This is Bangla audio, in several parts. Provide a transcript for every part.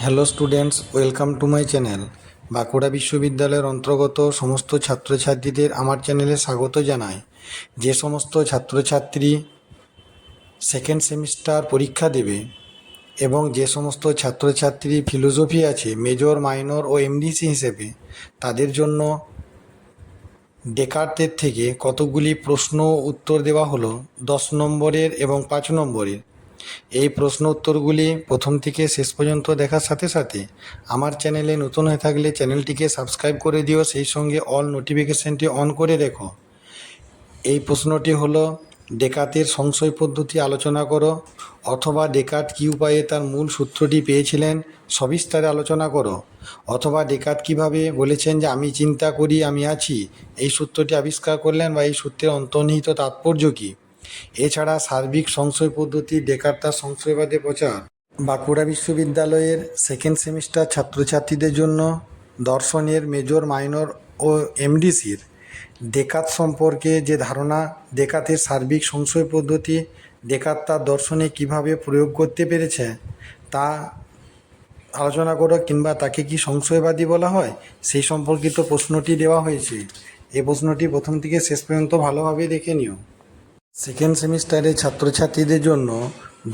Hello students, welcome to my channel. Bankura বিশ্ববিদ্যালয়ের অন্তর্গত সমস্ত ছাত্রছাত্রীদের আমার চ্যানেলে স্বাগত জানাই। যে সমস্ত ছাত্রছাত্রী সেকেন্ড সেমিস্টার পরীক্ষা দেবে এবং যে সমস্ত ছাত্রছাত্রী ফিলোসফি আছে মেজর, মাইনর ও এমডিসি হিসেবে, তাদের জন্য ডেকার্তের থেকে কতগুলি প্রশ্ন উত্তর দেওয়া হলো 10 নম্বরের এবং 5 নম্বরের। এই প্রশ্ন উত্তরগুলি প্রথম থেকে শেষ পর্যন্ত দেখার সাথে সাথে আমার চ্যানেলে নতুন হয়ে থাকলে চ্যানেলটিকে সাবস্ক্রাইব করে দিও, সেই সঙ্গে অল নোটিফিকেশানটি অন করে রেখো। এই প্রশ্নটি হলো, ডেকার্তের সংশয় পদ্ধতি আলোচনা করো, অথবা ডেকার্ট কী উপায়ে তার মূল সূত্রটি পেয়েছিলেন সবিস্তারে আলোচনা করো, অথবা ডেকার্ট কীভাবে বলেছেন যে আমি চিন্তা করি আমি আছি, এই সূত্রটি আবিষ্কার করলেন বা এই সূত্রের অন্তর্নিহিত তাৎপর্য কী। এছাড়া সার্বিক সংশয় পদ্ধতি, ডেকার্ট তার সংশয়বাদে প্রচার। বাঁকুড়া বিশ্ববিদ্যালয়ের সেকেন্ড সেমিস্টার ছাত্রছাত্রীদের জন্য দর্শনের মেজর, মাইনর ও এমডিসির ডেকার্ত সম্পর্কে যে ধারণা, ডেকার্তের সার্বিক সংশয় পদ্ধতি, ডেকার্ত তার দর্শনে কিভাবে প্রয়োগ করতে পেরেছে তা আলোচনা করো, কিংবা তাকে কি সংশয়বাদী বলা হয় সেই সম্পর্কিত প্রশ্নটি দেওয়া হয়েছে। এই প্রশ্নটি প্রথম থেকে শেষ পর্যন্ত ভালোভাবে দেখে নিও। সেকেন্ড সেমিস্টারের ছাত্রছাত্রীদের জন্য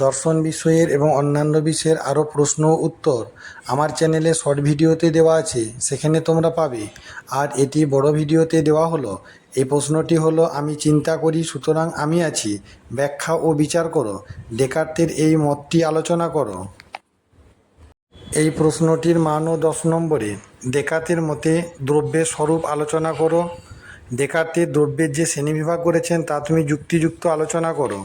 দর্শন বিষয়ের এবং অন্যান্য বিষয়ের আরও প্রশ্ন উত্তর আমার চ্যানেলে শর্ট ভিডিওতে দেওয়া আছে, সেখানে তোমরা পাবে। আর এটি বড় ভিডিওতে দেওয়া হলো। এই প্রশ্নটি হলো, আমি চিন্তা করি সুতরাং আমি আছি, ব্যাখ্যা ও বিচার করো, ডেকার্তের এই মতটি আলোচনা করো। এই প্রশ্নটির মানও 10 নম্বরে। ডেকার্তের মতে দ্রব্যের স্বরূপ আলোচনা করো। ডেকার্তের দ্রব্যের যে শ্রেণীবিভাগ করেছেন তা তুমি যুক্তিযুক্ত আলোচনা করো।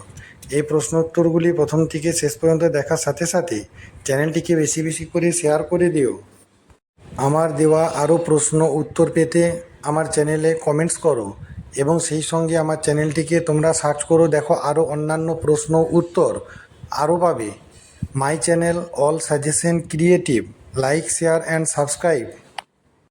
এই প্রশ্ন উত্তরগুলি প্রথম থেকে শেষ পর্যন্ত দেখার সাথে সাথে চ্যানেলটিকে বেশি বেশি করে শেয়ার করে দিও। আমার দেওয়া আরও প্রশ্ন উত্তর পেতে আমার চ্যানেলে কমেন্টস করো, এবং সেই সঙ্গে আমার চ্যানেলটিকে তোমরা সার্চ করো, দেখো আরও অন্যান্য প্রশ্ন উত্তর আরও পাবে। My channel all suggestion creative, like, share and subscribe.